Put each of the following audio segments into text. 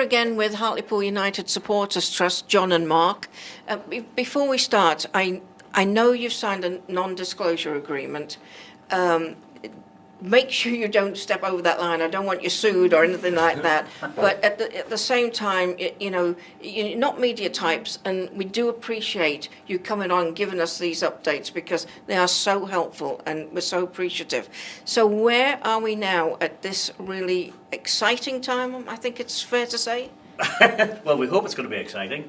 again with Hartlepool United Supporters Trust, John and Mark. Before we start, I know you've signed a non-disclosure agreement. Make sure you don't step over that line. I don't want you sued or anything like that. But at the same time, you're not media types, and we do appreciate you coming on and giving us these updates because they are so helpful and we're so appreciative. So where are we now at this really exciting time, I think it's fair to say? Well, we hope it's going to be exciting.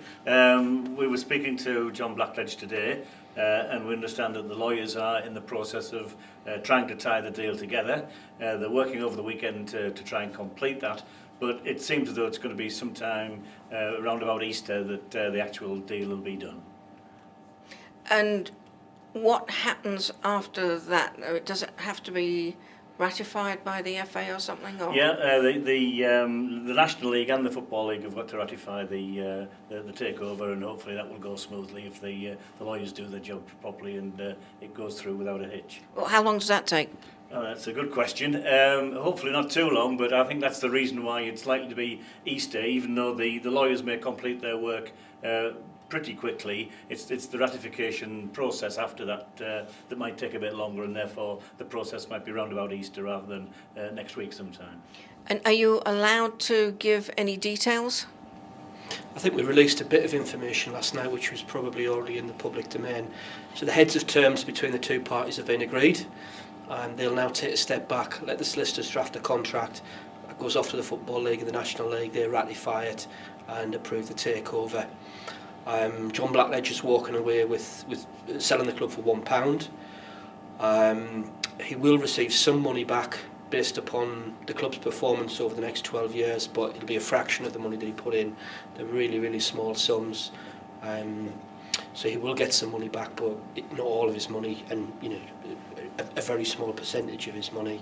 We were speaking to John Blackledge today, and we understand that the lawyers are in the process of trying to tie the deal together. They're working over the weekend to try and complete that, but it seems as though it's going to be sometime around about Easter that the actual deal will be done. And what happens after that? Does it have to be ratified by the FA or something? Or? Yeah, the National League and the Football League have got to ratify the takeover, and hopefully that will go smoothly if the lawyers do their job properly and it goes through without a hitch. Well, how long does that take? That's a good question. Hopefully not too long, but I think that's the reason why it's likely to be Easter, even though the lawyers may complete their work pretty quickly. It's the ratification process after that that might take a bit longer, and therefore the process might be round about Easter rather than next week sometime. And are you allowed to give any details? I think we released a bit of information last night which was probably already in the public domain. So the heads of terms between the two parties have been agreed, and they'll now take a step back, let the solicitors draft a contract. It goes off to the Football League and the National League, they ratify it and approve the takeover. John Blackledge is walking away with selling the club for £1. He will receive some money back based upon the club's performance over the next 12 years, but it'll be a fraction of the money that he put in. They're really, really small sums. So he will get some money back, but not all of his money, and a very small percentage of his money.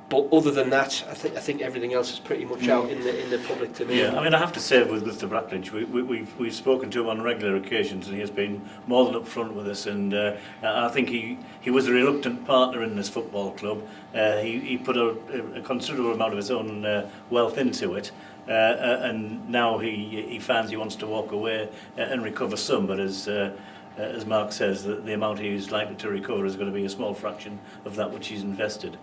But other than that, I think everything else is pretty much out in the public domain. Yeah, I mean, I have to say with Mr. Blackledge, we've spoken to him on regular occasions, and he has been more than upfront with us. And I think he was a reluctant partner in this football club. He put a considerable amount of his own wealth into it, and now he finds he wants to walk away and recover some. But as Mark says, the amount he's likely to recover is going to be a small fraction of that which he's invested.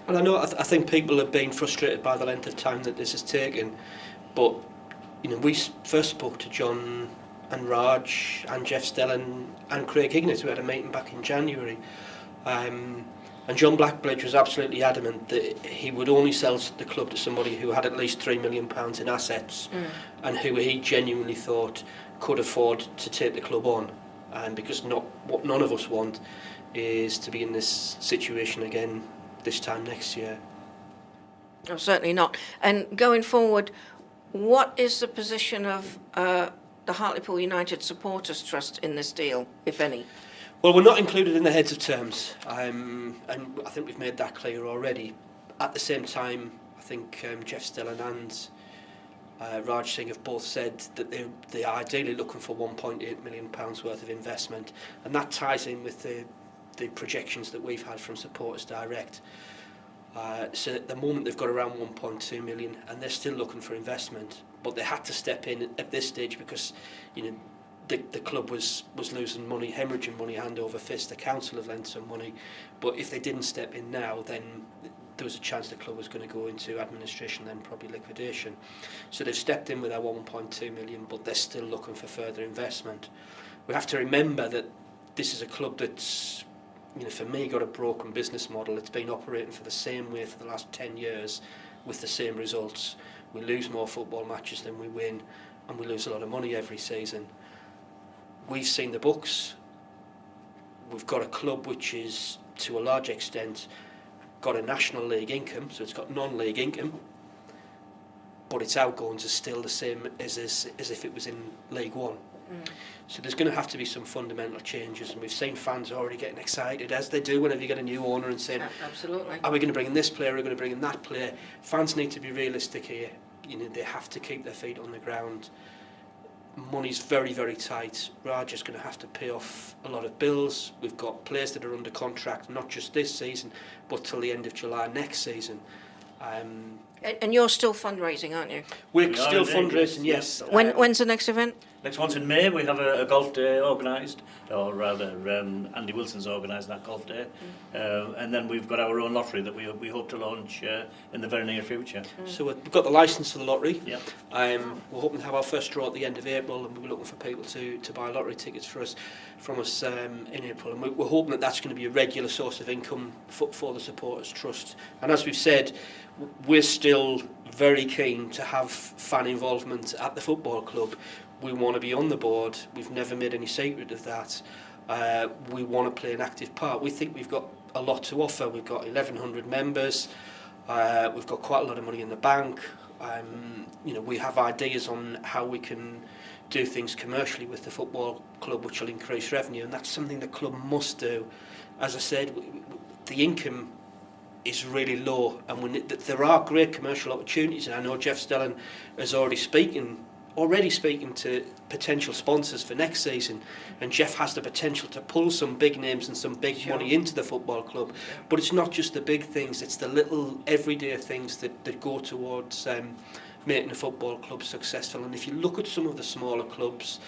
And I know I think people have been frustrated by the length of time that this has taken, but we first spoke to John and Raj and Jeff Stellan and Craig Higgins. We had a meeting back in January, and John Blackledge was absolutely adamant that he would only sell the club to somebody who had at least £3 million in assets, and who he genuinely thought could afford to take the club on. Because what none of us want is to be in this situation again this time next year. Oh, certainly not. And going forward, what is the position of the Hartlepool United Supporters Trust in this deal, if any? Well, we're not included in the heads of terms, and I think we've made that clear already. At the same time, I think Jeff Stellan and Raj Singh have both said that they are ideally looking for £1.8 million worth of investment, and that ties in with the projections that we've had from Supporters Direct. So at the moment they've got around 1.2 million, and they're still looking for investment, but they had to step in at this stage because the club was losing money, hemorrhaging money hand over fist. The council have lent some money, but if they didn't step in now, then there was a chance the club was going to go into administration, then probably liquidation. So they've stepped in with their 1.2 million, but they're still looking for further investment. We have to remember that this is a club that's, for me, got a broken business model. It's been operating for the same way for the last 10 years with the same results. We lose more football matches than we win, and we lose a lot of money every season. We've seen the books. We've got a club which is, to a large extent, got a National League income, so it's got non-league income, but its outgoings are still the same as if it was in League One. So there's going to have to be some fundamental changes, and we've seen fans already getting excited, as they do whenever you get a new owner, and saying, absolutely, are we going to bring in this player, are we going to bring in that player? Fans need to be realistic here. They have to keep their feet on the ground. Money's very, very tight. Raj is going to have to pay off a lot of bills. We've got players that are under contract, not just this season, but till the end of July next season. And you're still fundraising, aren't you? We're We are still indeed, fundraising, yes. yes. When's the next event? Next one's in May. We have a golf day organised, or rather Andy Wilson's organised that golf day. And then we've got our own lottery that we hope to launch in the very near future. So we've got the licence for the lottery. Yep. We're hoping to have our first draw at the end of April, and we're looking for people to buy lottery tickets from us in April. And we're hoping that that's going to be a regular source of income for the Supporters Trust. And as we've said, we're still very keen to have fan involvement at the football club. We want to be on the board. We've never made any secret of that. We want to play an active part. We think we've got a lot to offer. We've got 1,100 members. We've got quite a lot of money in the bank. We have ideas on how we can do things commercially with the football club, which will increase revenue, and that's something the club must do. As I said, the income is really low, and there are great commercial opportunities, and I know Jeff Stelling is already speaking to potential sponsors for next season, and Jeff has the potential to pull some big names and some big money into the football club. But it's not just the big things, it's the little everyday things that go towards making the football club successful. And if you look at some of the smaller clubs,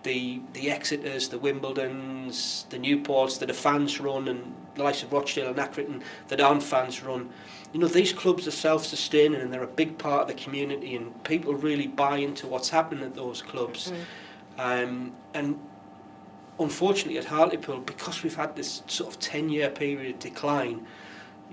the Exeters, the Wimbledons, the Newports that are fans run, and the likes of Rochdale and Accrington that aren't fans run, these clubs are self-sustaining and they're a big part of the community, and people really buy into what's happening at those clubs. And unfortunately at Hartlepool, because we've had this sort of 10-year period decline,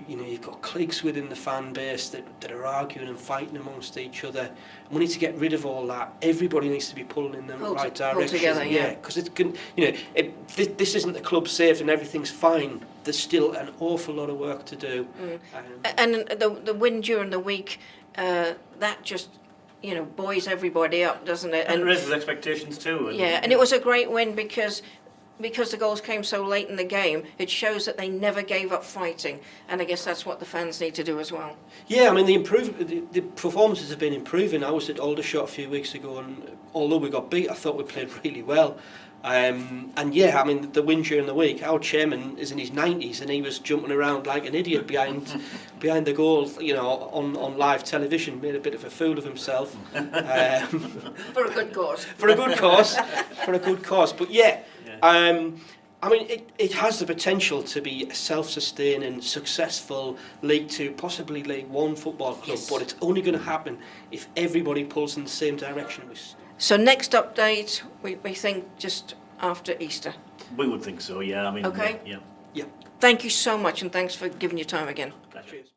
you've got cliques within the fan base that are arguing and fighting amongst each other. And we need to get rid of all that. Everybody needs to be pulling in the right direction. Together, yeah. Because this isn't the club saved and everything's fine. There's still an awful lot of work to do. And the win during the week, that just buoys everybody up, doesn't it? And raises expectations too. And it was a great win because the goals came so late in the game. It shows that they never gave up fighting, and I guess that's what the fans need to do as well. Yeah, I mean the performances have been improving. I was at Aldershot a few weeks ago, and although we got beat, I thought we played really well. And yeah, I mean the win during the week, our chairman is in his 90s and he was jumping around like an idiot behind the goal, on live television, made a bit of a fool of himself. For a good cause. For a good cause. But yeah, I mean it has the potential to be a self-sustaining, successful League 2, possibly League 1 football club, Yes. but it's only going to happen if everybody pulls in the same direction. So next update, we think just after Easter. We would think so, yeah. I mean, Okay. yeah. Yeah. Thank you so much, and thanks for giving your time again. Pleasure. Cheers.